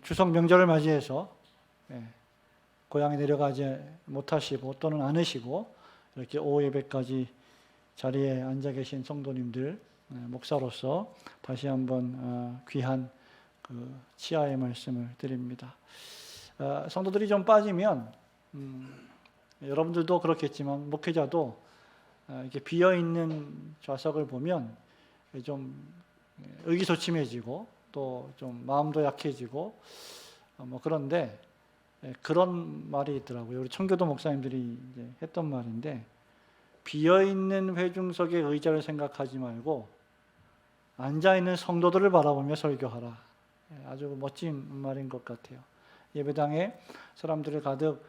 추석 명절을 맞이해서 고향에 내려가지 못하시고 또는 않으시고 이렇게 오후 예배까지 자리에 앉아 계신 성도님들, 목사로서 다시 한번 귀한 그 치아의 말씀을 드립니다. 성도들이 좀 빠지면 여러분들도 그렇겠지만 목회자도 이렇게 비어있는 좌석을 보면 좀 의기소침해지고 또 좀 마음도 약해지고 그런데 그런 말이 있더라고요. 우리 청교도 목사님들이 이제 했던 말인데, 비어있는 회중석의 의자를 생각하지 말고 앉아있는 성도들을 바라보며 설교하라. 아주 멋진 말인 것 같아요. 예배당에 사람들을 가득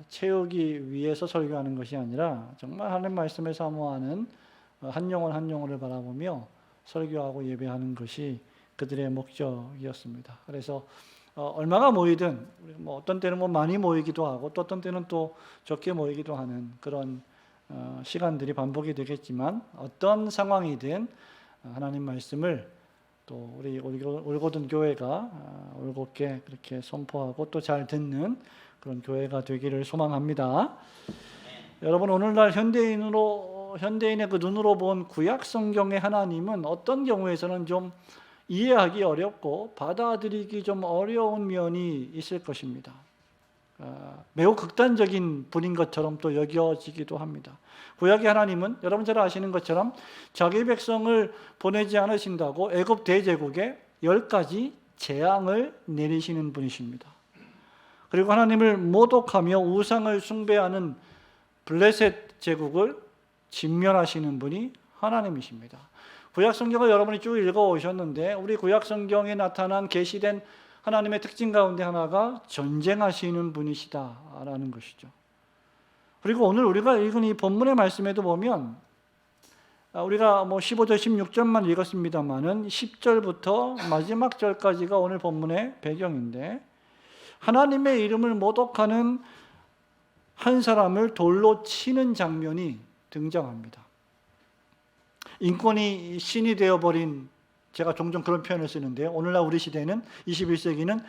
채우기 위해서 설교하는 것이 아니라 정말 하나님 말씀을 사모하는 한 영혼 한 영혼을 바라보며 설교하고 예배하는 것이 그들의 목적이었습니다. 그래서 얼마가 모이든 어떤 때는 많이 모이기도 하고 또 어떤 때는 또 적게 모이기도 하는 그런 시간들이 반복이 되겠지만, 어떤 상황이든 하나님 말씀을 또 우리 올고든 교회가 올곧게 그렇게 선포하고 또 잘 듣는 그런 교회가 되기를 소망합니다. 여러분, 오늘날 현대인의 그 눈으로 본 구약 성경의 하나님은 어떤 경우에서는 좀 이해하기 어렵고 받아들이기 좀 어려운 면이 있을 것입니다. 매우 극단적인 분인 것처럼 또 여겨지기도 합니다. 구약의 하나님은 여러분 잘 아시는 것처럼 자기 백성을 보내지 않으신다고 애굽 대제국에 10가지 재앙을 내리시는 분이십니다. 그리고 하나님을 모독하며 우상을 숭배하는 블레셋 제국을 진멸하시는 분이 하나님이십니다. 구약 성경을 여러분이 쭉 읽어오셨는데, 우리 구약 성경에 나타난 계시된 하나님의 특징 가운데 하나가 전쟁하시는 분이시다라는 것이죠. 그리고 오늘 우리가 읽은 이 본문의 말씀에도 보면, 우리가 15절 16절만 읽었습니다마는 10절부터 마지막 절까지가 오늘 본문의 배경인데, 하나님의 이름을 모독하는 한 사람을 돌로 치는 장면이 등장합니다. 인권이 신이 되어버린, 제가 종종 그런 표현을 쓰는데요, 오늘날 우리 시대는 21세기는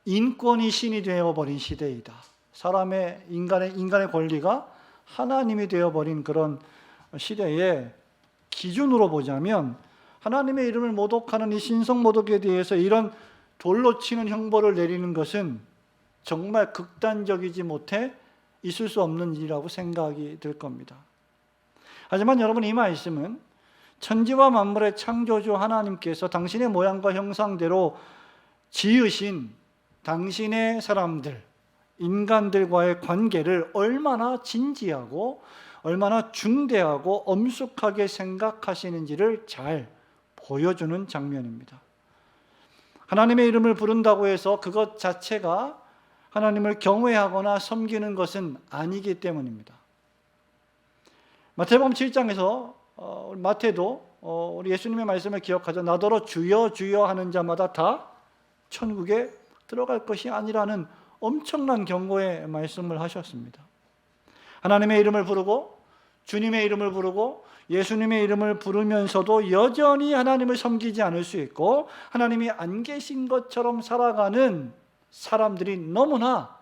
인권이 신이 되어버린 시대이다. 인간의 권리가 하나님이 되어버린 그런 시대에 기준으로 보자면, 하나님의 이름을 모독하는 이 신성모독에 대해서 이런 돌로 치는 형벌을 내리는 것은 정말 극단적이지 못해 있을 수 없는 일이라고 생각이 들 겁니다. 하지만 여러분, 이 말씀은 천지와 만물의 창조주 하나님께서 당신의 모양과 형상대로 지으신 당신의 사람들, 인간들과의 관계를 얼마나 진지하고 얼마나 중대하고 엄숙하게 생각하시는지를 잘 보여주는 장면입니다. 하나님의 이름을 부른다고 해서 그것 자체가 하나님을 경외하거나 섬기는 것은 아니기 때문입니다. 마태복음 7장에서 마태도 우리 예수님의 말씀을 기억하죠. 나더러 주여 주여 하는 자마다 다 천국에 들어갈 것이 아니라는 엄청난 경고의 말씀을 하셨습니다. 하나님의 이름을 부르고 주님의 이름을 부르고 예수님의 이름을 부르면서도 여전히 하나님을 섬기지 않을 수 있고, 하나님이 안 계신 것처럼 살아가는 사람들이 너무나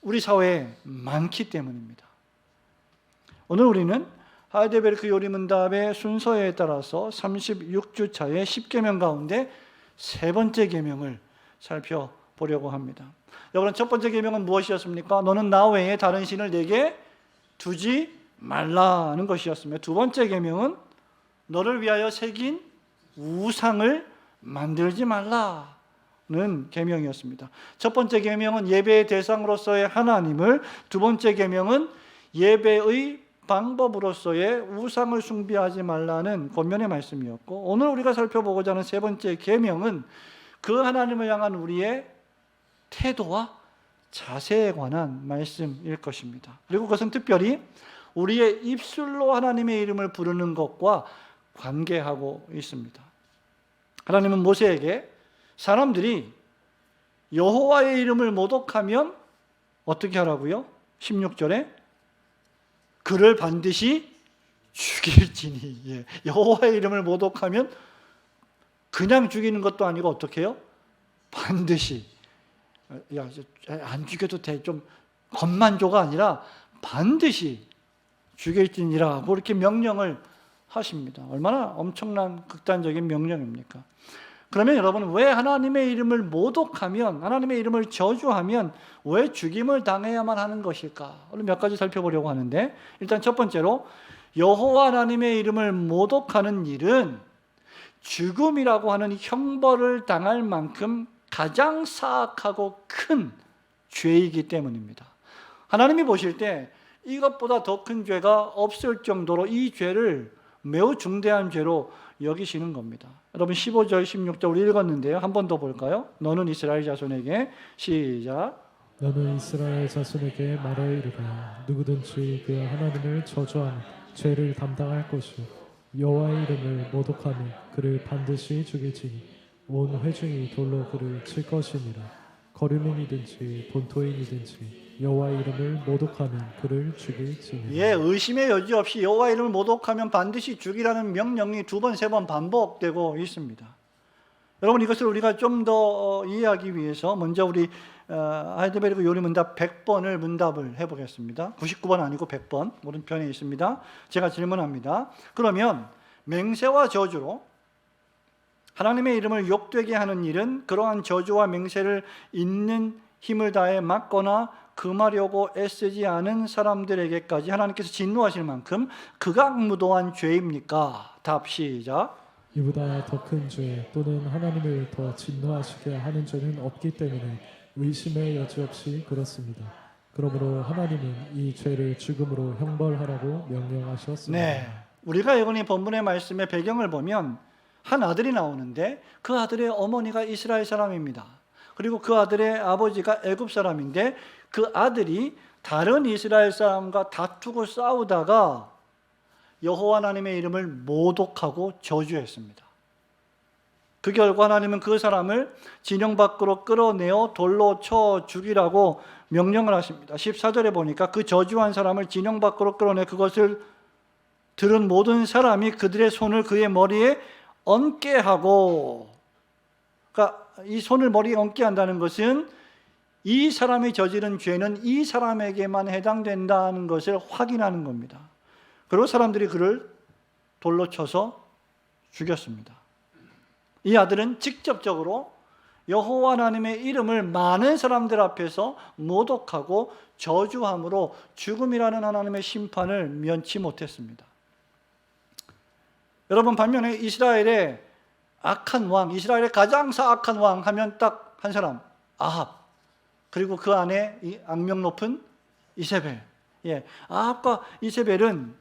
우리 사회에 많기 때문입니다. 오늘 우리는 하이델베르크 요리문답의 순서에 따라서 36주차의 10계명 가운데 세 번째 계명을 살펴보려고 합니다. 여러분, 첫 번째 계명은 무엇이었습니까? 너는 나 외에 다른 신을 내게 두지 말라는 것이었으며, 두 번째 계명은 너를 위하여 새긴 우상을 만들지 말라는 계명이었습니다. 첫 번째 계명은 예배의 대상으로서의 하나님을, 두 번째 계명은 예배의 방법으로서의 우상을 숭배하지 말라는 권면의 말씀이었고, 오늘 우리가 살펴보고자 하는 세 번째 계명은 그 하나님을 향한 우리의 태도와 자세에 관한 말씀일 것입니다. 그리고 그것은 특별히 우리의 입술로 하나님의 이름을 부르는 것과 관계하고 있습니다. 하나님은 모세에게 사람들이 여호와의 이름을 모독하면 어떻게 하라고요? 16절에 그를 반드시 죽일지니. 여호와의 이름을 모독하면 그냥 죽이는 것도 아니고 어떻게 해요? 반드시. 안 죽여도 돼. 좀 겁만 줘가 아니라 반드시 죽일지니라 하고 이렇게 명령을 하십니다. 얼마나 엄청난 극단적인 명령입니까? 그러면 여러분, 왜 하나님의 이름을 모독하면, 하나님의 이름을 저주하면 왜 죽임을 당해야만 하는 것일까? 오늘 몇 가지 살펴보려고 하는데, 일단 첫 번째로 여호와 하나님의 이름을 모독하는 일은 죽음이라고 하는 형벌을 당할 만큼 가장 사악하고 큰 죄이기 때문입니다. 하나님이 보실 때 이것보다 더 큰 죄가 없을 정도로 이 죄를 매우 중대한 죄로 여기시는 겁니다. 여러분 15절 16절 우리 읽었는데요. 한 번 더 볼까요? 너는 이스라엘 자손에게 시작. 너는 이스라엘 자손에게 말하여 이르라. 누구든지 그 하나님을 저주하는 죄를 담당할 것이요 여호와의 이름을 모독하며 그를 반드시 죽일지니 온 회중이 돌로 그를 칠 것이니라. 거류민이든지 본토인이든지 여호와의 이름을 모독하면 그를 죽일지니라. 예, 의심의 여지 없이 여호와 이름을 모독하면 반드시 죽이라는 명령이 두 번, 세 번 반복되고 있습니다. 여러분, 이것을 우리가 좀 더 이해하기 위해서 먼저 우리 하이델베르크 요리문답 100번을 문답을 해보겠습니다. 99번 아니고 100번 오른편에 있습니다. 제가 질문합니다. 그러면 맹세와 저주로 하나님의 이름을 욕되게 하는 일은 그러한 저주와 맹세를 있는 힘을 다해 막거나 금하려고 애쓰지 않은 사람들에게까지 하나님께서 진노하실 만큼 극악무도한 죄입니까? 답 시작. 이보다 더 큰 죄 또는 하나님을 더 진노하시게 하는 죄는 없기 때문에 의심의 여지 없이 그렇습니다. 그러므로 하나님은 이 죄를 죽음으로 형벌하라고 명령하셨습니다. 네, 우리가 이번에 본문의 말씀의 배경을 보면 한 아들이 나오는데 그 아들의 어머니가 이스라엘 사람입니다. 그리고 그 아들의 아버지가 애굽 사람인데 그 아들이 다른 이스라엘 사람과 다투고 싸우다가 여호와 하나님의 이름을 모독하고 저주했습니다. 그 결과 하나님은 그 사람을 진영 밖으로 끌어내어 돌로 쳐 죽이라고 명령을 하십니다. 14절에 보니까 그 저주한 사람을 진영 밖으로 끌어내 그것을 들은 모든 사람이 그들의 손을 그의 머리에 얹게 하고, 그러니까 이 손을 머리에 얹게 한다는 것은 이 사람이 저지른 죄는 이 사람에게만 해당된다는 것을 확인하는 겁니다. 그리고 사람들이 그를 돌로 쳐서 죽였습니다. 이 아들은 직접적으로 여호와 하나님의 이름을 많은 사람들 앞에서 모독하고 저주함으로 죽음이라는 하나님의 심판을 면치 못했습니다. 여러분, 반면에 이스라엘의 악한 왕, 이스라엘의 가장 사악한 왕 하면 딱 한 사람, 아합. 그리고 그 안에 이 악명 높은 이세벨. 예, 아합과 이세벨은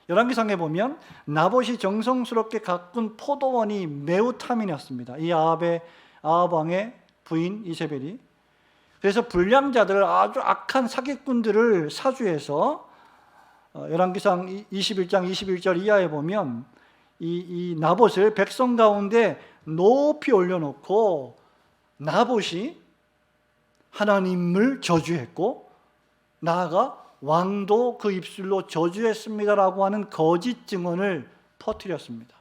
열왕기상에 보면 나봇이 정성스럽게 가꾼 포도원이 매우 탐이 났습니다. 이 아합 왕의 부인 이세벨이. 그래서 불량자들, 아주 악한 사기꾼들을 사주해서 열왕기상 21장 21절 이하에 보면 이 나봇을 백성 가운데 높이 올려놓고 나봇이 하나님을 저주했고 나아가 왕도 그 입술로 저주했습니다라고 하는 거짓 증언을 퍼뜨렸습니다.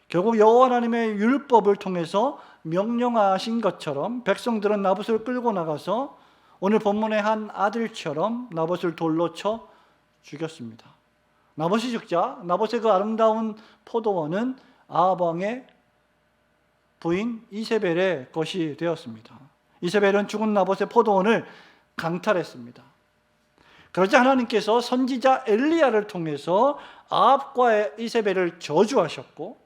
결국 여호와 하나님의 율법을 통해서 명령하신 것처럼 백성들은 나봇을 끌고 나가서 오늘 본문의 한 아들처럼 나봇을 돌로 쳐 죽였습니다. 나봇이 죽자 나봇의 그 아름다운 포도원은 아합 왕의 부인 이세벨의 것이 되었습니다. 이세벨은 죽은 나봇의 포도원을 강탈했습니다. 그러자 하나님께서 선지자 엘리야를 통해서 아합과 이세벨을 저주하셨고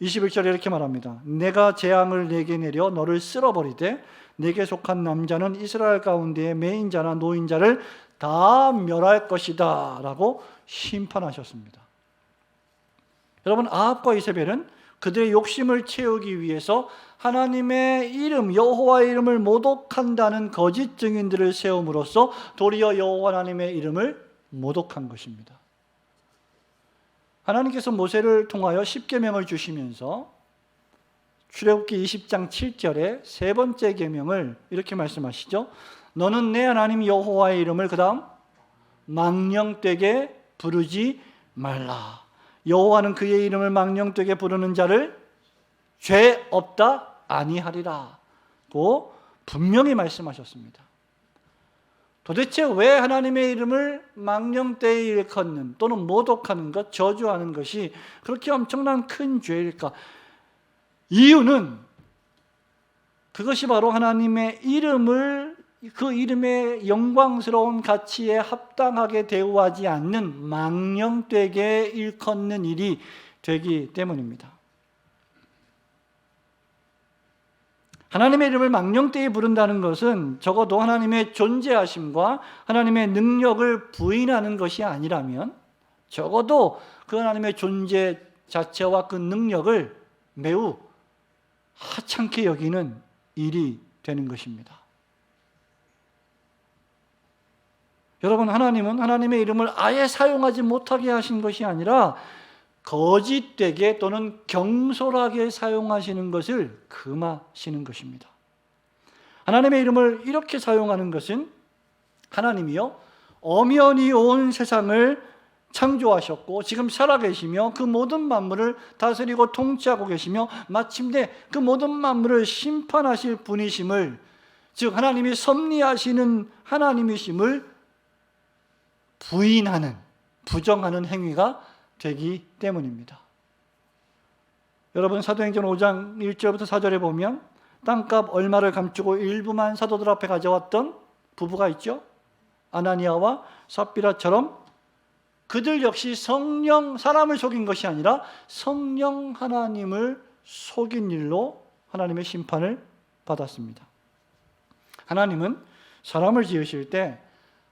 21절에 이렇게 말합니다. 내가 재앙을 내게 내려 너를 쓸어버리되 내게 속한 남자는 이스라엘 가운데의 매인자나 노인자를 다 멸할 것이다 라고 심판하셨습니다. 여러분, 아합과 이세벨은 그들의 욕심을 채우기 위해서 하나님의 이름, 여호와의 이름을 모독한다는 거짓 증인들을 세움으로써 도리어 여호와 하나님의 이름을 모독한 것입니다. 하나님께서 모세를 통하여 십계명을 주시면서 출애굽기 20장 7절에 세 번째 계명을 이렇게 말씀하시죠. 너는 내 하나님 여호와의 이름을 그 다음 망령되게 부르지 말라. 여호와는 그의 이름을 망령되게 부르는 자를 죄 없다 아니하리라고 분명히 말씀하셨습니다. 도대체 왜 하나님의 이름을 망령되이 일컫는 또는 모독하는 것, 저주하는 것이 그렇게 엄청난 큰 죄일까? 이유는 그것이 바로 하나님의 이름을 그 이름의 영광스러운 가치에 합당하게 대우하지 않는 망령되게 일컫는 일이 되기 때문입니다. 하나님의 이름을 망령되이 부른다는 것은 적어도 하나님의 존재하심과 하나님의 능력을 부인하는 것이 아니라면 적어도 그 하나님의 존재 자체와 그 능력을 매우 하찮게 여기는 일이 되는 것입니다. 여러분, 하나님은 하나님의 이름을 아예 사용하지 못하게 하신 것이 아니라 거짓되게 또는 경솔하게 사용하시는 것을 금하시는 것입니다. 하나님의 이름을 이렇게 사용하는 것은 하나님이요 엄연히 온 세상을 창조하셨고 지금 살아계시며 그 모든 만물을 다스리고 통치하고 계시며 마침내 그 모든 만물을 심판하실 분이심을, 즉 하나님이 섭리하시는 하나님이심을 부인하는, 부정하는 행위가 되기 때문입니다. 여러분, 사도행전 5장 1절부터 4절에 보면 땅값 얼마를 감추고 일부만 사도들 앞에 가져왔던 부부가 있죠. 아나니아와 삽비라처럼 그들 역시 성령, 사람을 속인 것이 아니라 성령 하나님을 속인 일로 하나님의 심판을 받았습니다. 하나님은 사람을 지으실 때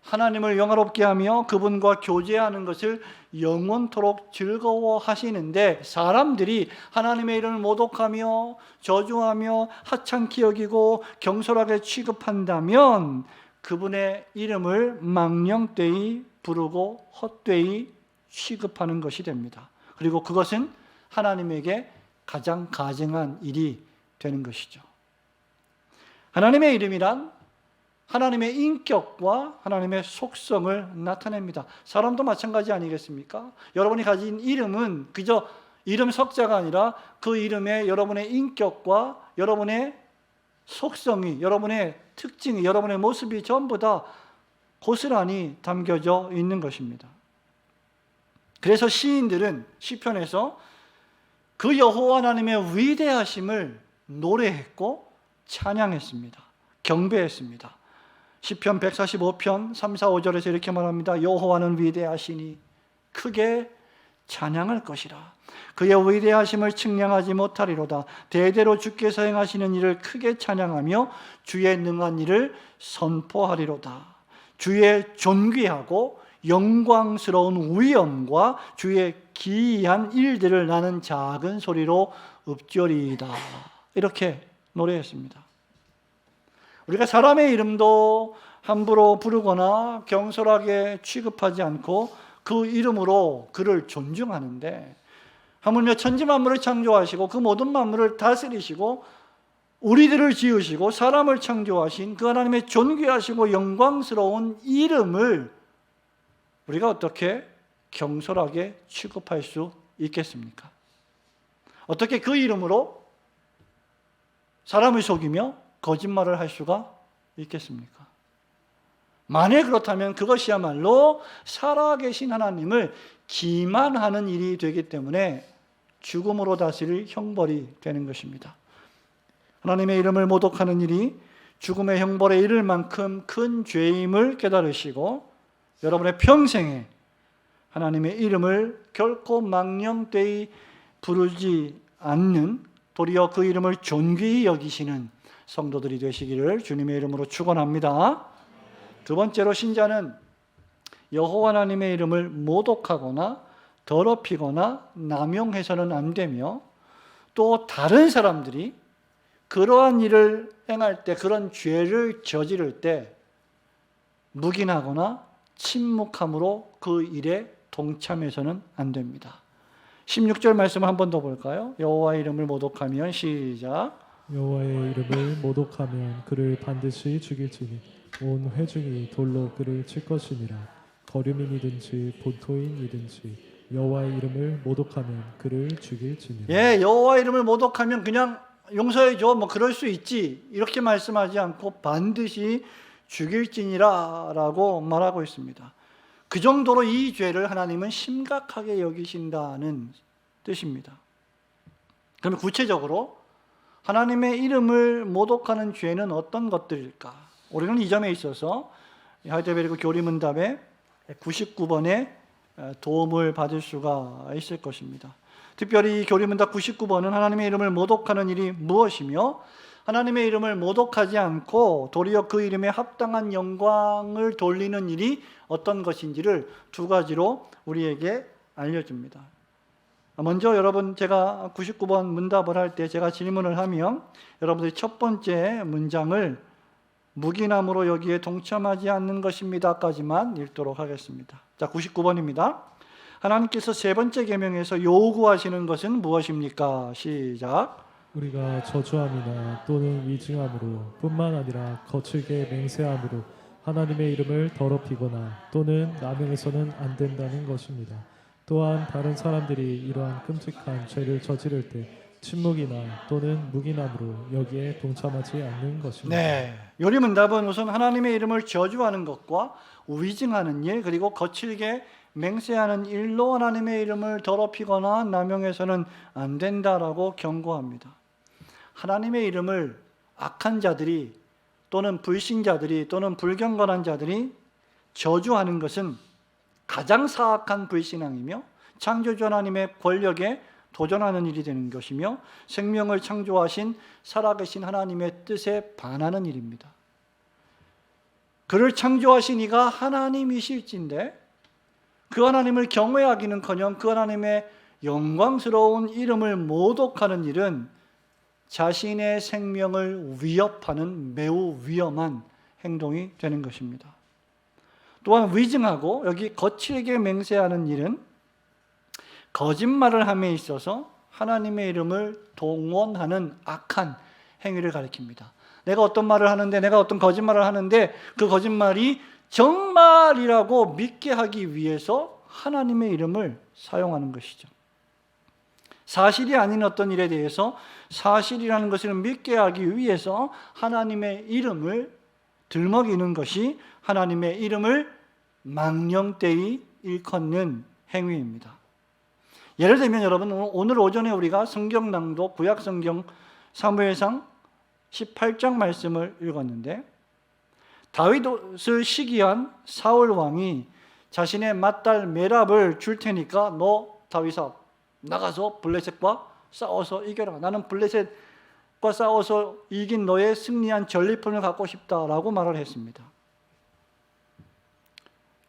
하나님을 영화롭게 하며 그분과 교제하는 것을 영원토록 즐거워하시는데 사람들이 하나님의 이름을 모독하며 저주하며 하찮게 여기고 경솔하게 취급한다면 그분의 이름을 망령되이 부르고 헛되이 취급하는 것이 됩니다. 그리고 그것은 하나님에게 가장 가증한 일이 되는 것이죠. 하나님의 이름이란 하나님의 인격과 하나님의 속성을 나타냅니다. 사람도 마찬가지 아니겠습니까? 여러분이 가진 이름은 그저 이름 석자가 아니라 그 이름에 여러분의 인격과 여러분의 속성이, 여러분의 특징이, 여러분의 모습이 전부 다 고스란히 담겨져 있는 것입니다. 그래서 시인들은 시편에서 그 여호와 하나님의 위대하심을 노래했고 찬양했습니다. 경배했습니다. 시편 145편 3, 4, 5절에서 이렇게 말합니다. 여호와는 위대하시니 크게 찬양할 것이라. 그의 위대하심을 측량하지 못하리로다. 대대로 주께서 행하시는 일을 크게 찬양하며 주의 능한 일을 선포하리로다. 주의 존귀하고 영광스러운 위엄과 주의 기이한 일들을 나는 작은 소리로 읊조리이다. 이렇게 노래했습니다. 우리가 사람의 이름도 함부로 부르거나 경솔하게 취급하지 않고 그 이름으로 그를 존중하는데, 하물며 천지만물을 창조하시고 그 모든 만물을 다스리시고 우리들을 지으시고 사람을 창조하신 그 하나님의 존귀하시고 영광스러운 이름을 우리가 어떻게 경솔하게 취급할 수 있겠습니까? 어떻게 그 이름으로 사람을 속이며 거짓말을 할 수가 있겠습니까? 만약 그렇다면 그것이야말로 살아계신 하나님을 기만하는 일이 되기 때문에 죽음으로 다스릴 형벌이 되는 것입니다. 하나님의 이름을 모독하는 일이 죽음의 형벌에 이를 만큼 큰 죄임을 깨달으시고 여러분의 평생에 하나님의 이름을 결코 망령되이 부르지 않는, 도리어 그 이름을 존귀히 여기시는 성도들이 되시기를 주님의 이름으로 축원합니다. 두 번째로, 신자는 여호와 하나님의 이름을 모독하거나 더럽히거나 남용해서는 안 되며, 또 다른 사람들이 그러한 일을 행할 때, 그런 죄를 저지를 때 묵인하거나 침묵함으로 그 일에 동참해서는 안 됩니다. 16절 말씀을 한 번 더 볼까요? 여호와의 이름을 모독하면, 시작. 여호와의 이름을 모독하면 그를 반드시 죽일지니 온 회중이 돌로 그를 칠 것이니라. 거류민이든지 본토인이든지 여호와의 이름을 모독하면 그를 죽일지니라. 예, 여호와 이름을 모독하면 그냥 용서해 줘, 뭐 그럴 수 있지, 이렇게 말씀하지 않고 반드시 죽일지니라라고 말하고 있습니다. 그 정도로 이 죄를 하나님은 심각하게 여기신다는 뜻입니다. 그러면 구체적으로 하나님의 이름을 모독하는 죄는 어떤 것들일까? 우리는 이 점에 있어서 하이델베르크 교리문답의 99번에 도움을 받을 수가 있을 것입니다. 특별히 교리문답 99번은 하나님의 이름을 모독하는 일이 무엇이며 하나님의 이름을 모독하지 않고 도리어 그 이름에 합당한 영광을 돌리는 일이 어떤 것인지를 두 가지로 우리에게 알려줍니다. 먼저 여러분, 제가 99번 문답을 할 때 제가 질문을 하면 여러분들이 첫 번째 문장을 무기남으로 여기에 동참하지 않는 것입니다까지만 읽도록 하겠습니다. 자, 99번입니다. 하나님께서 세 번째 계명에서 요구하시는 것은 무엇입니까? 시작. 우리가 저주함이나 또는 위증함으로 뿐만 아니라 거칠게 맹세함으로 하나님의 이름을 더럽히거나 또는 남용해서는 안 된다는 것입니다. 또한 다른 사람들이 이러한 끔찍한 죄를 저지를 때 침묵이나 또는 묵인함으로 여기에 동참하지 않는 것입니다. 네, 요리문답은 우선 하나님의 이름을 저주하는 것과 위증하는 일, 그리고 거칠게 맹세하는 일로 하나님의 이름을 더럽히거나 남용해서는 안 된다라고 경고합니다. 하나님의 이름을 악한 자들이 또는 불신자들이 또는 불경건한 자들이 저주하는 것은 가장 사악한 불신앙이며 창조주 하나님의 권력에 도전하는 일이 되는 것이며 생명을 창조하신 살아계신 하나님의 뜻에 반하는 일입니다. 그를 창조하신 이가 하나님이실진데 그 하나님을 경외하기는커녕 그 하나님의 영광스러운 이름을 모독하는 일은 자신의 생명을 위협하는 매우 위험한 행동이 되는 것입니다. 또한 위증하고 여기 거칠게 맹세하는 일은 거짓말을 함에 있어서 하나님의 이름을 동원하는 악한 행위를 가리킵니다. 내가 어떤 말을 하는데, 내가 어떤 거짓말을 하는데 그 거짓말이 정말이라고 믿게 하기 위해서 하나님의 이름을 사용하는 것이죠. 사실이 아닌 어떤 일에 대해서 사실이라는 것을 믿게 하기 위해서 하나님의 이름을 들먹이는 것이 하나님의 이름을 망령되이 일컫는 행위입니다. 예를 들면 여러분, 오늘 오전에 우리가 성경 낭독 구약 성경 사무엘상 18장 말씀을 읽었는데 다윗을 시기한 사울 왕이 자신의 맏딸 메랍을 줄 테니까 너 다윗아 나가서 블레셋과 싸워서 이겨라. 나는 블레셋과 싸워서 이긴 너의 승리한 전리품을 갖고 싶다라고 말을 했습니다.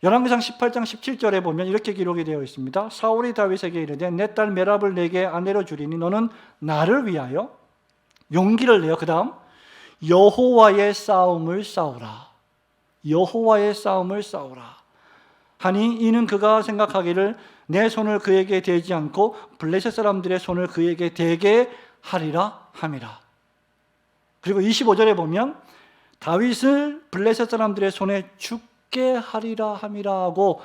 열왕기상 18장 17절에 보면 이렇게 기록이 되어 있습니다. 사울이 다윗에게 이르되 내 딸 메랍을 내게 아내로 주리니 너는 나를 위하여 용기를 내어 그 다음 여호와의 싸움을 싸우라. 여호와의 싸움을 싸우라 하니 이는 그가 생각하기를 내 손을 그에게 대지 않고 블레셋 사람들의 손을 그에게 대게 하리라 함이라. 그리고 25절에 보면 다윗을 블레셋 사람들의 손에 죽게 하리라 함이라 하고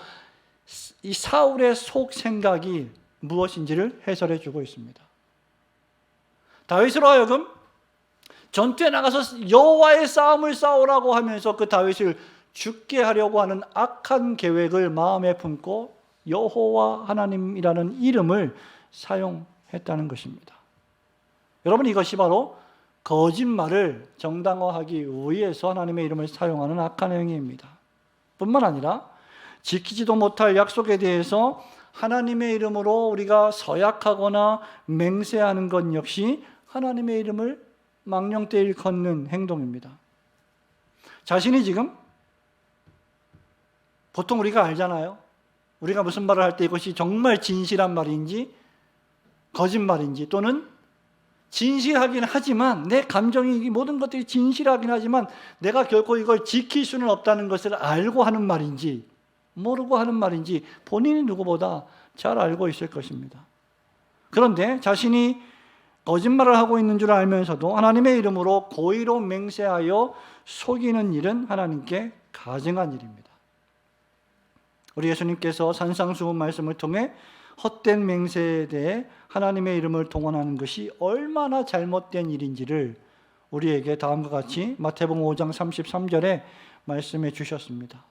이 사울의 속 생각이 무엇인지를 해설해 주고 있습니다. 다윗으로 하여금 전투에 나가서 여호와의 싸움을 싸우라고 하면서 그 다윗을 죽게 하려고 하는 악한 계획을 마음에 품고 여호와 하나님이라는 이름을 사용했다는 것입니다. 여러분, 이것이 바로 거짓말을 정당화하기 위해서 하나님의 이름을 사용하는 악한 행위입니다. 뿐만 아니라 지키지도 못할 약속에 대해서 하나님의 이름으로 우리가 서약하거나 맹세하는 것 역시 하나님의 이름을 망령되이 일컫는 행동입니다. 자신이 지금 보통 우리가 알잖아요. 우리가 무슨 말을 할 때 이것이 정말 진실한 말인지 거짓말인지, 또는 진실하긴 하지만 내 감정이 이 모든 것들이 진실하긴 하지만 내가 결코 이걸 지킬 수는 없다는 것을 알고 하는 말인지 모르고 하는 말인지 본인이 누구보다 잘 알고 있을 것입니다. 그런데 자신이 거짓말을 하고 있는 줄 알면서도 하나님의 이름으로 고의로 맹세하여 속이는 일은 하나님께 가증한 일입니다. 우리 예수님께서 산상수훈 말씀을 통해 헛된 맹세에 대해 하나님의 이름을 동원하는 것이 얼마나 잘못된 일인지를 우리에게 다음과 같이 마태복음 5장 33절에 말씀해 주셨습니다.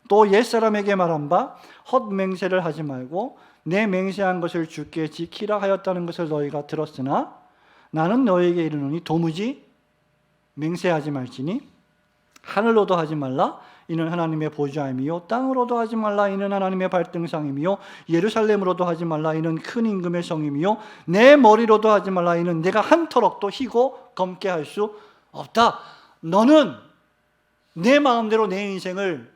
또 옛사람에게 말한 바 헛맹세를 하지 말고 내 맹세한 것을 주께 지키라 하였다는 것을 너희가 들었으나 나는 너희에게 이르노니 도무지 맹세하지 말지니 하늘로도 하지 말라 이는 하나님의 보좌임이요 땅으로도 하지 말라 이는 하나님의 발등상임이요 예루살렘으로도 하지 말라 이는 큰 임금의 성임이요 내 머리로도 하지 말라 이는 내가 한 터럭도 희고 검게 할 수 없다. 너는 내 마음대로 내 인생을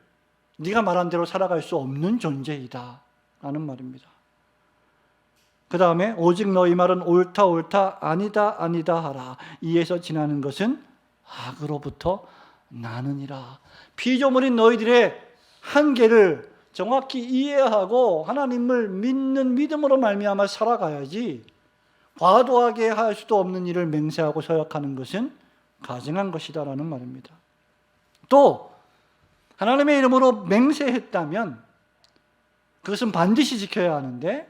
네가 말한 대로 살아갈 수 없는 존재이다 라는 말입니다. 그 다음에 오직 너희 말은 옳다 옳다 아니다 아니다 하라. 이에서 지나는 것은 악으로부터 나느니라. 피조물인 너희들의 한계를 정확히 이해하고 하나님을 믿는 믿음으로 말미암아 살아가야지 과도하게 할 수도 없는 일을 맹세하고 서약하는 것은 가증한 것이다라는 말입니다. 또 하나님의 이름으로 맹세했다면 그것은 반드시 지켜야 하는데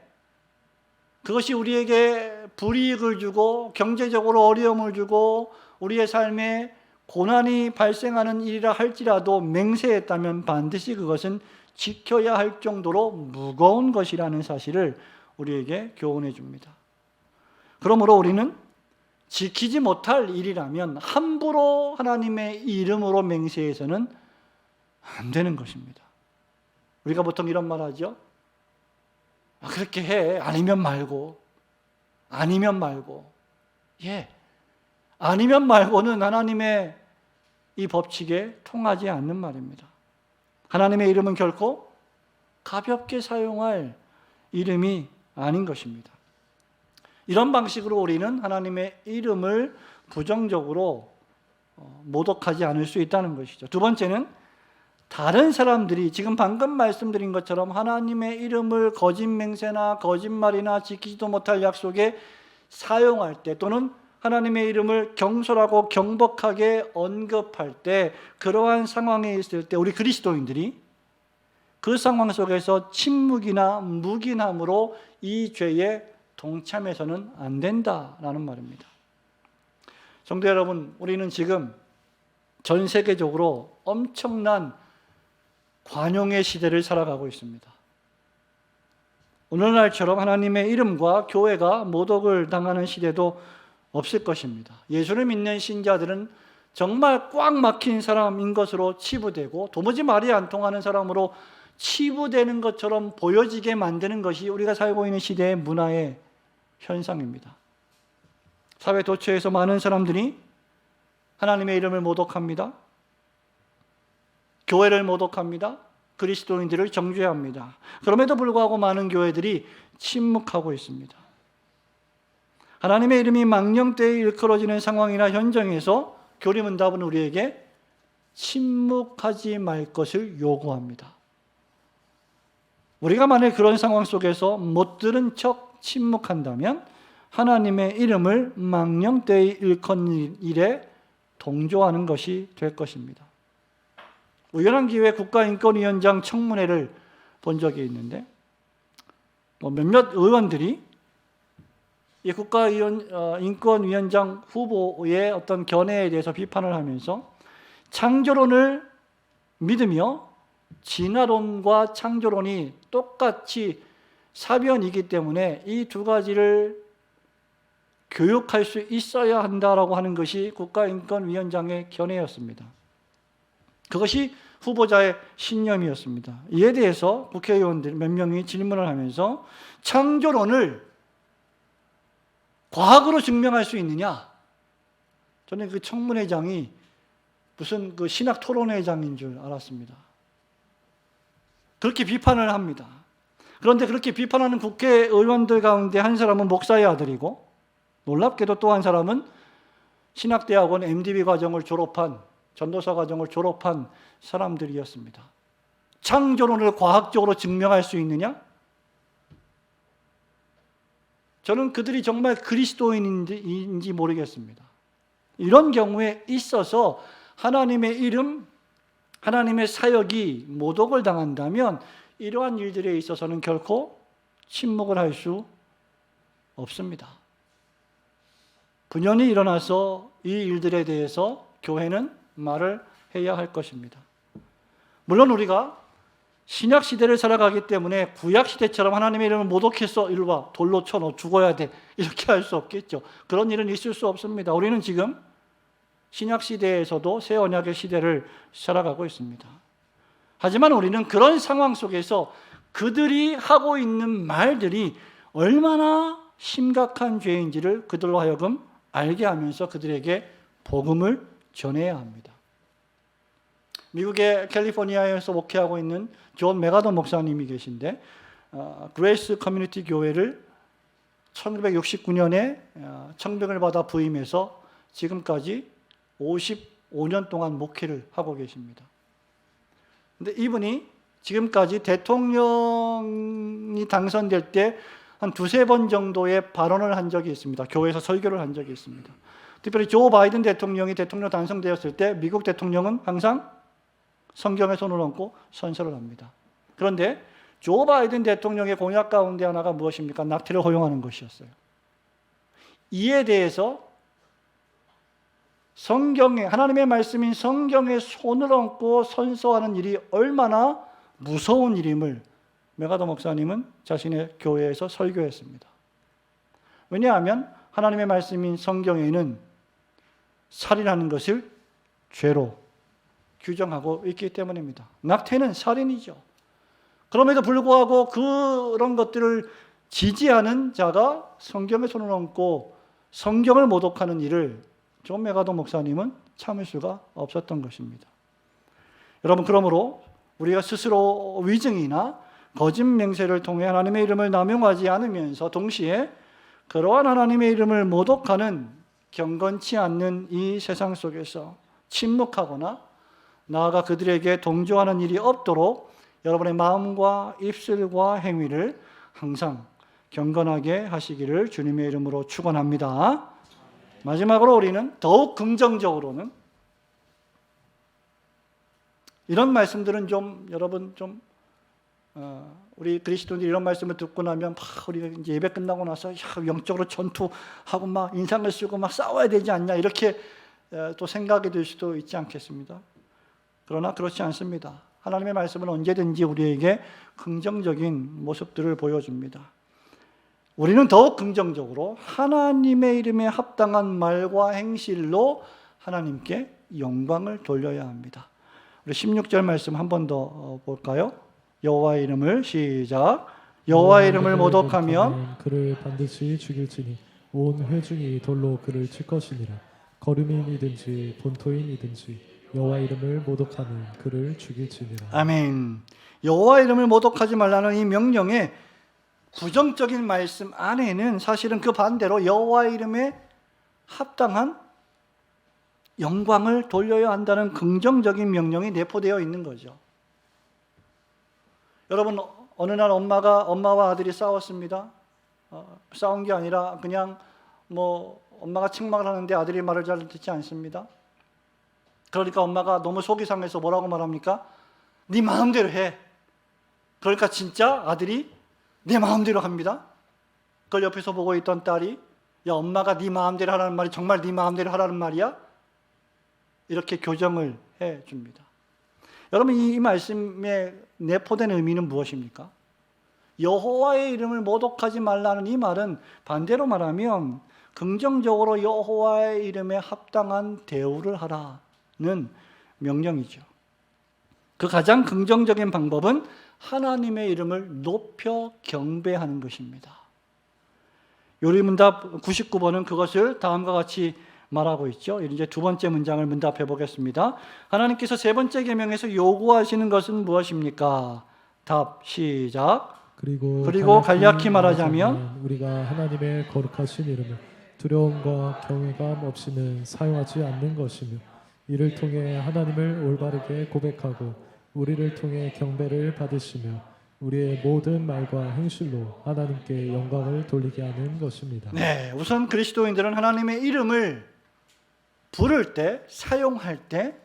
그것이 우리에게 불이익을 주고 경제적으로 어려움을 주고 우리의 삶에 고난이 발생하는 일이라 할지라도 맹세했다면 반드시 그것은 지켜야 할 정도로 무거운 것이라는 사실을 우리에게 교훈해 줍니다. 그러므로 우리는 지키지 못할 일이라면 함부로 하나님의 이름으로 맹세해서는 안 되는 것입니다. 우리가 보통 이런 말 하죠. 그렇게 해. 아니면 말고. 아니면 말고. 예. 아니면 말고는 하나님의 이 법칙에 통하지 않는 말입니다. 하나님의 이름은 결코 가볍게 사용할 이름이 아닌 것입니다. 이런 방식으로 우리는 하나님의 이름을 부정적으로 모독하지 않을 수 있다는 것이죠. 두 번째는 다른 사람들이 지금 방금 말씀드린 것처럼 하나님의 이름을 거짓 맹세나 거짓말이나 지키지도 못할 약속에 사용할 때 또는 하나님의 이름을 경솔하고 경박하게 언급할 때 그러한 상황에 있을 때 우리 그리스도인들이 그 상황 속에서 침묵이나 묵인함으로 이 죄에 동참해서는 안 된다라는 말입니다. 성도 여러분, 우리는 지금 전 세계적으로 엄청난 관용의 시대를 살아가고 있습니다. 오늘날처럼 하나님의 이름과 교회가 모독을 당하는 시대도 없을 것입니다. 예수를 믿는 신자들은 정말 꽉 막힌 사람인 것으로 치부되고 도무지 말이 안 통하는 사람으로 치부되는 것처럼 보여지게 만드는 것이 우리가 살고 있는 시대의 문화의 현상입니다. 사회 도처에서 많은 사람들이 하나님의 이름을 모독합니다. 교회를 모독합니다. 그리스도인들을 정죄합니다. 그럼에도 불구하고 많은 교회들이 침묵하고 있습니다. 하나님의 이름이 망령되이 일컬어지는 상황이나 현장에서 교리문답은 우리에게 침묵하지 말 것을 요구합니다. 우리가 만약 그런 상황 속에서 못 들은 척 침묵한다면 하나님의 이름을 망령되이 일컫는 일에 동조하는 것이 될 것입니다. 우연한 기회에 국가인권위원장 청문회를 본 적이 있는데 몇몇 의원들이 이 국가인권위원장 후보의 어떤 견해에 대해서 비판을 하면서 창조론을 믿으며 진화론과 창조론이 똑같이 사변이기 때문에 이 두 가지를 교육할 수 있어야 한다라고 하는 것이 국가인권위원장의 견해였습니다. 그것이 후보자의 신념이었습니다. 이에 대해서 국회의원들 몇 명이 질문을 하면서 창조론을 과학으로 증명할 수 있느냐? 저는 그 청문회장이 무슨 그 신학 토론회장인 줄 알았습니다. 그렇게 비판을 합니다. 그런데 그렇게 비판하는 국회의원들 가운데 한 사람은 목사의 아들이고 놀랍게도 또 한 사람은 신학대학원 MDB 과정을 졸업한 전도사 과정을 졸업한 사람들이었습니다. 창조론을 과학적으로 증명할 수 있느냐? 저는 그들이 정말 그리스도인인지 모르겠습니다. 이런 경우에 있어서 하나님의 이름, 하나님의 사역이 모독을 당한다면 이러한 일들에 있어서는 결코 침묵을 할 수 없습니다. 분연히 일어나서 이 일들에 대해서 교회는 말을 해야 할 것입니다. 물론 우리가 신약 시대를 살아가기 때문에 구약 시대처럼 하나님의 이름을 모독해서 이리 와 돌로 쳐 너 죽어야 돼 이렇게 할 수 없겠죠. 그런 일은 있을 수 없습니다. 우리는 지금 신약 시대에서도 새 언약의 시대를 살아가고 있습니다. 하지만 우리는 그런 상황 속에서 그들이 하고 있는 말들이 얼마나 심각한 죄인지를 그들로 하여금 알게 하면서 그들에게 복음을 전해야 합니다. 미국의 캘리포니아에서 목회하고 있는 존 메가더 목사님이 계신데 그레이스 커뮤니티 교회를 1969년에 청빙을 받아 부임해서 지금까지 55년 동안 목회를 하고 계십니다. 근데 이분이 지금까지 대통령이 당선될 때 한 두세 번 정도의 발언을 한 적이 있습니다. 교회에서 설교를 한 적이 있습니다. 특별히 조 바이든 대통령이 대통령 당선되었을 때 미국 대통령은 항상 성경에 손을 얹고 선서를 합니다. 그런데 조 바이든 대통령의 공약 가운데 하나가 무엇입니까? 낙태를 허용하는 것이었어요. 이에 대해서 성경에, 하나님의 말씀인 성경에 손을 얹고 선서하는 일이 얼마나 무서운 일임을 메가더 목사님은 자신의 교회에서 설교했습니다. 왜냐하면 하나님의 말씀인 성경에는 살인하는 것을 죄로 규정하고 있기 때문입니다. 낙태는 살인이죠. 그럼에도 불구하고 그런 것들을 지지하는 자가 성경에 손을 얹고 성경을 모독하는 일을 존 메가더 목사님은 참을 수가 없었던 것입니다. 여러분, 그러므로 우리가 스스로 위증이나 거짓 맹세를 통해 하나님의 이름을 남용하지 않으면서 동시에 그러한 하나님의 이름을 모독하는 경건치 않는 이 세상 속에서 침묵하거나 나아가 그들에게 동조하는 일이 없도록 여러분의 마음과 입술과 행위를 항상 경건하게 하시기를 주님의 이름으로 축원합니다. 마지막으로 우리는 더욱 긍정적으로는 이런 말씀들은 좀 여러분 좀 우리 그리스도인들이 이런 말씀을 듣고 나면 우리가 이제 예배 끝나고 나서 영적으로 전투하고 막 인상을 쓰고 막 싸워야 되지 않냐 이렇게 또 생각이 들 수도 있지 않겠습니다. 그러나 그렇지 않습니다. 하나님의 말씀은 언제든지 우리에게 긍정적인 모습들을 보여줍니다. 우리는 더욱 긍정적으로 하나님의 이름에 합당한 말과 행실로 하나님께 영광을 돌려야 합니다. 우리 16절 말씀 한 번 더 볼까요? 여호와의 이름을 시작. 여호와의 이름을 모독하면 그를 반드시 죽일지니 온 회중이 돌로 그를 칠 것이니라. 거류민이든지 본토인이든지 여호와의 이름을 모독하는 그를 죽일지니라. 아멘. 여호와의 이름을 모독하지 말라는 이 명령의 부정적인 말씀 안에는 사실은 그 반대로 여호와의 이름에 합당한 영광을 돌려야 한다는 긍정적인 명령이 내포되어 있는 거죠. 여러분, 어느 날 엄마와 아들이 싸웠습니다. 싸운 게 아니라 그냥 엄마가 책망을 하는데 아들이 말을 잘 듣지 않습니다. 그러니까 엄마가 너무 속이 상해서 뭐라고 말합니까? 네 마음대로 해. 그러니까 진짜 아들이 내 마음대로 합니다. 그걸 옆에서 보고 있던 딸이 야, 엄마가 네 마음대로 하라는 말이 정말 네 마음대로 하라는 말이야? 이렇게 교정을 해줍니다. 여러분, 이 말씀에 내포된 의미는 무엇입니까? 여호와의 이름을 모독하지 말라는 이 말은 반대로 말하면 긍정적으로 여호와의 이름에 합당한 대우를 하라는 명령이죠. 그 가장 긍정적인 방법은 하나님의 이름을 높여 경배하는 것입니다. 요리문답 99번은 그것을 다음과 같이 말하고 있죠. 이제 두 번째 문장을 문답해 보겠습니다. 하나님께서 세 번째 계명에서 요구하시는 것은 무엇입니까? 답 시작. 그리고 간략히 말하자면 우리가 하나님의 거룩하신 이름을 두려움과 경외감 없이는 사용하지 않는 것이며 이를 통해 하나님을 올바르게 고백하고 우리를 통해 경배를 받으시며 우리의 모든 말과 행실로 하나님께 영광을 돌리게 하는 것입니다. 네, 우선 그리스도인들은 하나님의 이름을 부를 때, 사용할 때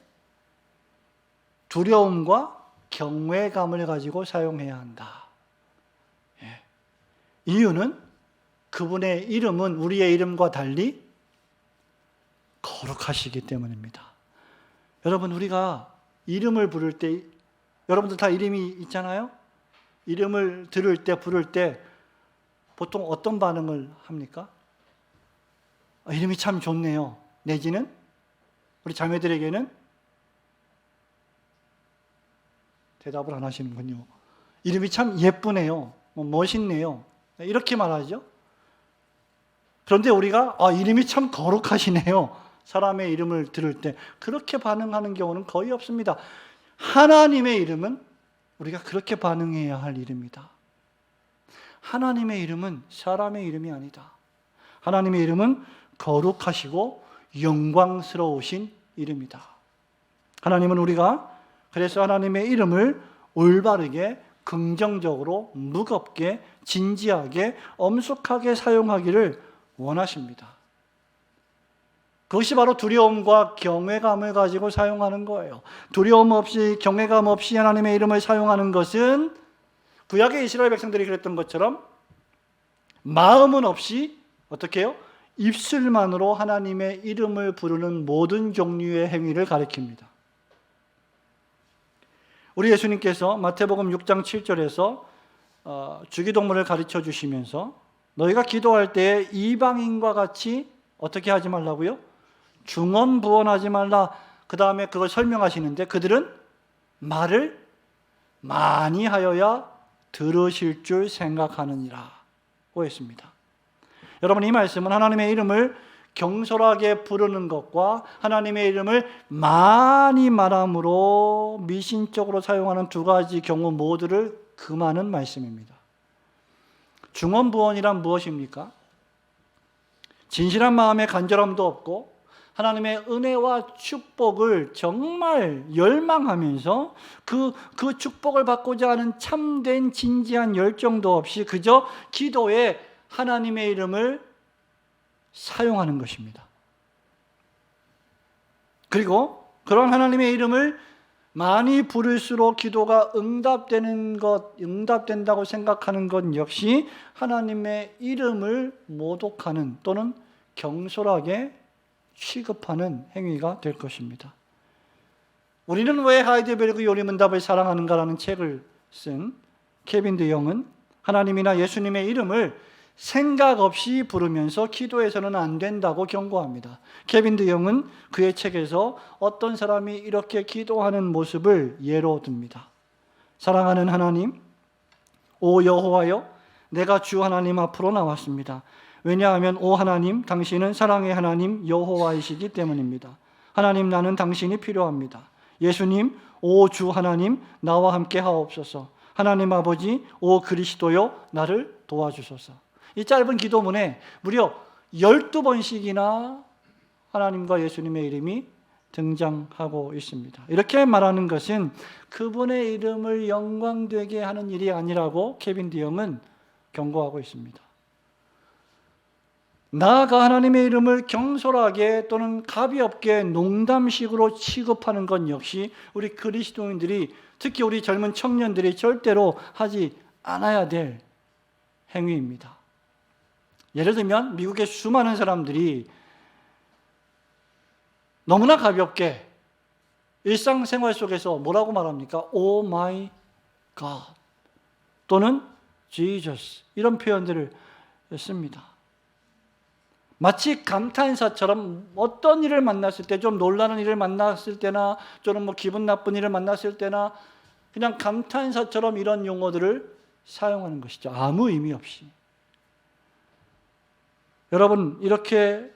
두려움과 경외감을 가지고 사용해야 한다. 예. 이유는 그분의 이름은 우리의 이름과 달리 거룩하시기 때문입니다. 여러분, 우리가 이름을 부를 때, 여러분들 다 이름이 있잖아요? 이름을 들을 때, 부를 때 보통 어떤 반응을 합니까? 이름이 참 좋네요. 내지는 우리 자매들에게는 대답을 안 하시는군요. 이름이 참 예쁘네요. 멋있네요. 이렇게 말하죠. 그런데 우리가 이름이 참 거룩하시네요. 사람의 이름을 들을 때 그렇게 반응하는 경우는 거의 없습니다. 하나님의 이름은 우리가 그렇게 반응해야 할 이름이다. 하나님의 이름은 사람의 이름이 아니다. 하나님의 이름은 거룩하시고 영광스러우신 이름이다. 하나님은 우리가 그래서 하나님의 이름을 올바르게, 긍정적으로, 무겁게, 진지하게, 엄숙하게 사용하기를 원하십니다. 그것이 바로 두려움과 경외감을 가지고 사용하는 거예요. 두려움 없이, 경외감 없이 하나님의 이름을 사용하는 것은 구약의 이스라엘 백성들이 그랬던 것처럼 마음은 없이 어떻게 해요? 입술만으로 하나님의 이름을 부르는 모든 종류의 행위를 가리킵니다. 우리 예수님께서 마태복음 6장 7절에서 주기도문을 가르쳐 주시면서 너희가 기도할 때 이방인과 같이 어떻게 하지 말라고요? 중언부언하지 말라. 그 다음에 그걸 설명하시는데 그들은 말을 많이 하여야 들으실 줄 생각하느니라 고 했습니다. 여러분, 이 말씀은 하나님의 이름을 경솔하게 부르는 것과 하나님의 이름을 많이 말함으로 미신적으로 사용하는 두 가지 경우 모두를 금하는 말씀입니다. 중언부언이란 무엇입니까? 진실한 마음에 간절함도 없고 하나님의 은혜와 축복을 정말 열망하면서 그 축복을 받고자 하는 참된 진지한 열정도 없이 그저 기도에 하나님의 이름을 사용하는 것입니다. 그리고 그런 하나님의 이름을 많이 부를수록 기도가 응답된다고 생각하는 것 역시 하나님의 이름을 모독하는 또는 경솔하게 취급하는 행위가 될 것입니다. 우리는 왜 하이델베르그 요리문답을 사랑하는가라는 책을 쓴 케빈 드 영은 하나님이나 예수님의 이름을 생각 없이 부르면서 기도해서는 안 된다고 경고합니다. 케빈 드 영은 그의 책에서 어떤 사람이 이렇게 기도하는 모습을 예로 듭니다. 사랑하는 하나님, 오 여호와여, 내가 주 하나님 앞으로 나왔습니다. 왜냐하면 오 하나님, 당신은 사랑의 하나님 여호와이시기 때문입니다. 하나님, 나는 당신이 필요합니다. 예수님, 오 주 하나님, 나와 함께 하옵소서. 하나님 아버지, 오 그리스도여, 나를 도와주소서. 이 짧은 기도문에 무려 12번씩이나 하나님과 예수님의 이름이 등장하고 있습니다. 이렇게 말하는 것은 그분의 이름을 영광되게 하는 일이 아니라고 케빈 드 영은 경고하고 있습니다. 나아가 하나님의 이름을 경솔하게 또는 가볍게 농담식으로 취급하는 것 역시 우리 그리스도인들이, 특히 우리 젊은 청년들이 절대로 하지 않아야 될 행위입니다. 예를 들면 미국의 수많은 사람들이 너무나 가볍게 일상생활 속에서 뭐라고 말합니까? Oh my God 또는 Jesus 이런 표현들을 씁니다. 마치 감탄사처럼 어떤 일을 만났을 때, 좀 놀라는 일을 만났을 때나 또는 기분 나쁜 일을 만났을 때나 그냥 감탄사처럼 이런 용어들을 사용하는 것이죠. 아무 의미 없이. 여러분, 이렇게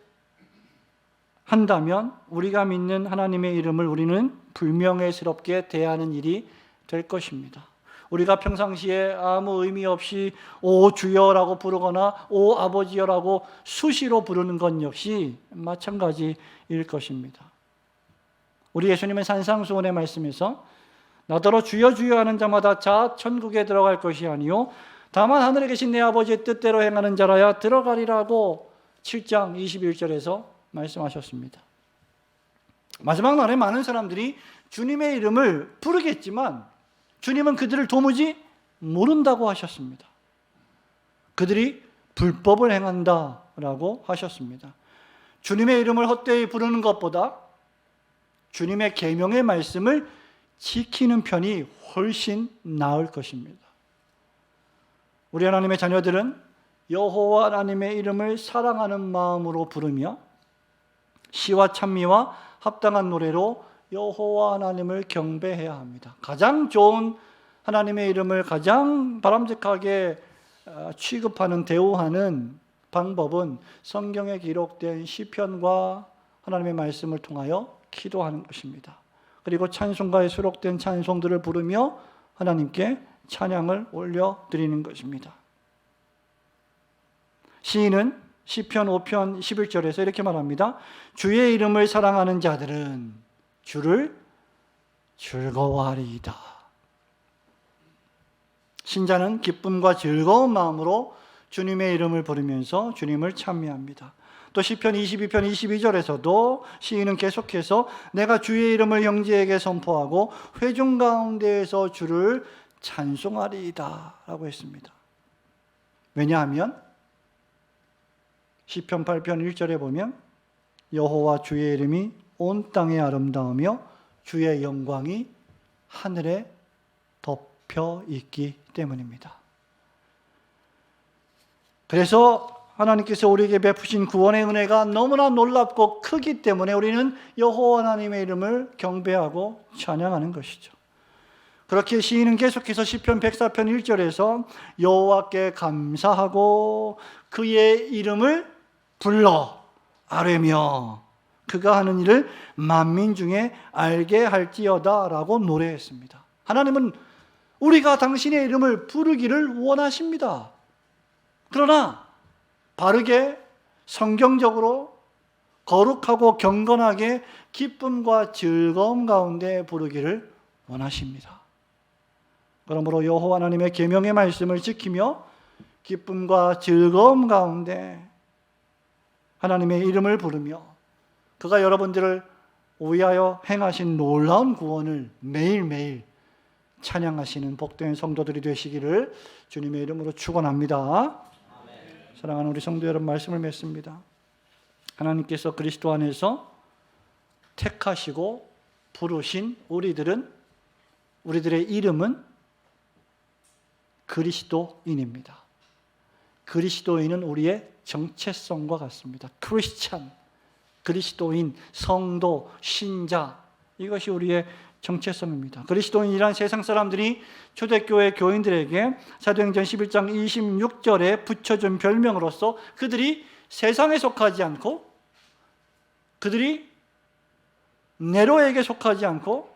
한다면 우리가 믿는 하나님의 이름을 우리는 불명예스럽게 대하는 일이 될 것입니다. 우리가 평상시에 아무 의미 없이 오 주여라고 부르거나 오 아버지여라고 수시로 부르는 것 역시 마찬가지일 것입니다. 우리 예수님은 산상수훈의 말씀에서 나더러 주여 주여 하는 자마다 자 천국에 들어갈 것이 아니요 다만 하늘에 계신 내 아버지의 뜻대로 행하는 자라야 들어가리라고 7장 21절에서 말씀하셨습니다. 마지막 날에 많은 사람들이 주님의 이름을 부르겠지만 주님은 그들을 도무지 모른다고 하셨습니다. 그들이 불법을 행한다라고 하셨습니다. 주님의 이름을 헛되이 부르는 것보다 주님의 계명의 말씀을 지키는 편이 훨씬 나을 것입니다. 우리 하나님의 자녀들은 여호와 하나님의 이름을 사랑하는 마음으로 부르며 시와 찬미와 합당한 노래로 여호와 하나님을 경배해야 합니다. 가장 좋은 하나님의 이름을 가장 바람직하게 취급하는, 대우하는 방법은 성경에 기록된 시편과 하나님의 말씀을 통하여 기도하는 것입니다. 그리고 찬송가에 수록된 찬송들을 부르며 하나님께 찬양을 올려드리는 것입니다. 시인은 시편 5편 11절에서 이렇게 말합니다. 주의 이름을 사랑하는 자들은 주를 즐거워하리이다. 신자는 기쁨과 즐거운 마음으로 주님의 이름을 부르면서 주님을 찬미합니다. 또 시편 22편 22절에서도 시인은 계속해서 내가 주의 이름을 형제에게 선포하고 회중 가운데에서 주를 찬송하리이다 라고 했습니다. 왜냐하면 시편 8편 1절에 보면 여호와 주의 이름이 온 땅에 아름다우며 주의 영광이 하늘에 덮여 있기 때문입니다. 그래서 하나님께서 우리에게 베푸신 구원의 은혜가 너무나 놀랍고 크기 때문에 우리는 여호와 하나님의 이름을 경배하고 찬양하는 것이죠. 그렇게 시인은 계속해서 시편 104편 1절에서 여호와께 감사하고 그의 이름을 불러 아뢰며 그가 하는 일을 만민 중에 알게 할지어다 라고 노래했습니다. 하나님은 우리가 당신의 이름을 부르기를 원하십니다. 그러나 바르게 성경적으로 거룩하고 경건하게 기쁨과 즐거움 가운데 부르기를 원하십니다. 그러므로 여호와 하나님의 계명의 말씀을 지키며 기쁨과 즐거움 가운데 하나님의 이름을 부르며 그가 여러분들을 위하여 행하신 놀라운 구원을 매일매일 찬양하시는 복된 성도들이 되시기를 주님의 이름으로 축원합니다. 사랑하는 우리 성도 여러분, 말씀을 맺습니다. 하나님께서 그리스도 안에서 택하시고 부르신 우리들의 이름은 그리스도인입니다. 그리스도인은 우리의 정체성과 같습니다. 크리스찬, 그리스도인, 성도, 신자, 이것이 우리의 정체성입니다. 그리스도인이란 세상 사람들이 초대교회 교인들에게 사도행전 11장 26절에 붙여준 별명으로서 그들이 세상에 속하지 않고 그들이 네로에게 속하지 않고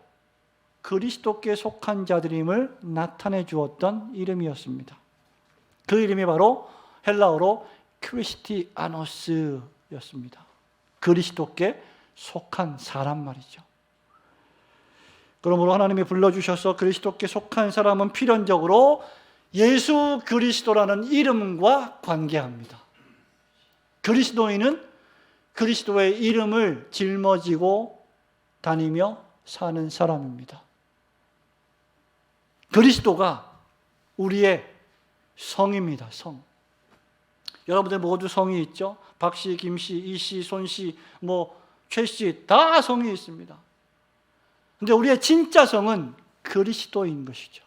그리스도께 속한 자들임을 나타내 주었던 이름이었습니다. 그 이름이 바로 헬라어로 크리스티아노스였습니다. 그리스도께 속한 사람 말이죠. 그러므로 하나님이 불러주셔서 그리스도께 속한 사람은 필연적으로 예수 그리스도라는 이름과 관계합니다. 그리스도인은 그리스도의 이름을 짊어지고 다니며 사는 사람입니다. 그리스도가 우리의 성입니다. 성. 여러분들 모두 성이 있죠? 박씨, 김씨, 이씨, 손씨, 최씨 다 성이 있습니다. 근데 우리의 진짜 성은 그리스도인 것이죠.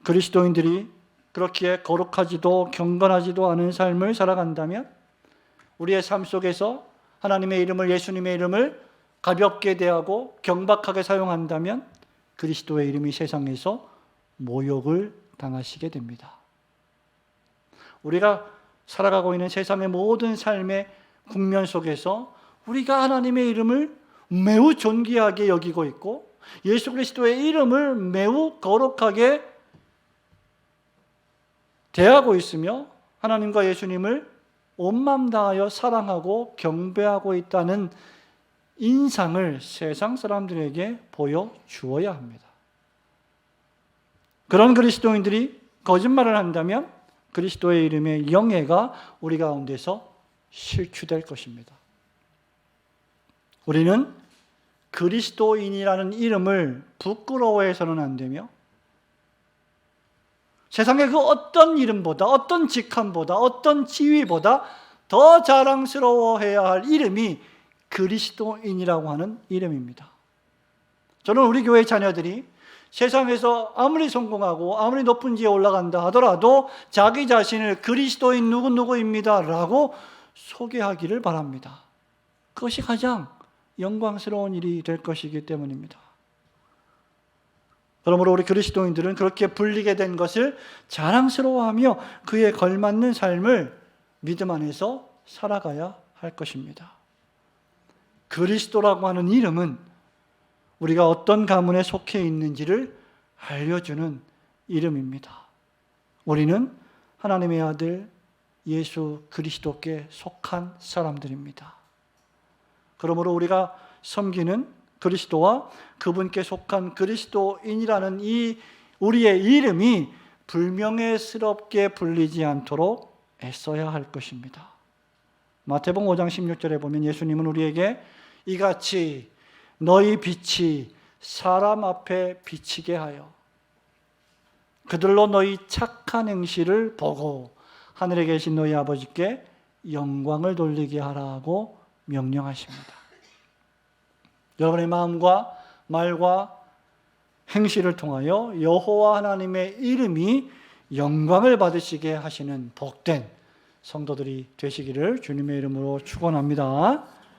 그리스도인들이 그렇게 거룩하지도 경건하지도 않은 삶을 살아간다면 우리의 삶 속에서 하나님의 이름을, 예수님의 이름을 가볍게 대하고 경박하게 사용한다면 그리스도의 이름이 세상에서 모욕을 당하시게 됩니다. 우리가 살아가고 있는 세상의 모든 삶의 국면 속에서 우리가 하나님의 이름을 매우 존귀하게 여기고 있고 예수 그리스도의 이름을 매우 거룩하게 대하고 있으며 하나님과 예수님을 온 마음 다하여 사랑하고 경배하고 있다는 인상을 세상 사람들에게 보여주어야 합니다. 그런 그리스도인들이 거짓말을 한다면 그리스도의 이름의 영예가 우리 가운데서 실추될 것입니다. 우리는 그리스도인이라는 이름을 부끄러워해서는 안 되며 세상의 그 어떤 이름보다, 어떤 직함보다, 어떤 지위보다 더 자랑스러워해야 할 이름이 그리스도인이라고 하는 이름입니다. 저는 우리 교회 자녀들이 세상에서 아무리 성공하고 아무리 높은 지에 올라간다 하더라도 자기 자신을 그리스도인 누구누구입니다 라고 소개하기를 바랍니다. 그것이 가장 영광스러운 일이 될 것이기 때문입니다. 그러므로 우리 그리스도인들은 그렇게 불리게 된 것을 자랑스러워하며 그에 걸맞는 삶을 믿음 안에서 살아가야 할 것입니다. 그리스도라고 하는 이름은 우리가 어떤 가문에 속해 있는지를 알려주는 이름입니다. 우리는 하나님의 아들 예수 그리스도께 속한 사람들입니다. 그러므로 우리가 섬기는 그리스도와 그분께 속한 그리스도인이라는 이 우리의 이름이 불명예스럽게 불리지 않도록 애써야 할 것입니다. 마태복음 5장 16절에 보면 예수님은 우리에게 이같이 너희 빛이 사람 앞에 비치게 하여 그들로 너희 착한 행실을 보고 하늘에 계신 너희 아버지께 영광을 돌리게 하라고 명령하십니다. 여러분의 마음과 말과 행실을 통하여 여호와 하나님의 이름이 영광을 받으시게 하시는 복된 성도들이 되시기를 주님의 이름으로 축원합니다.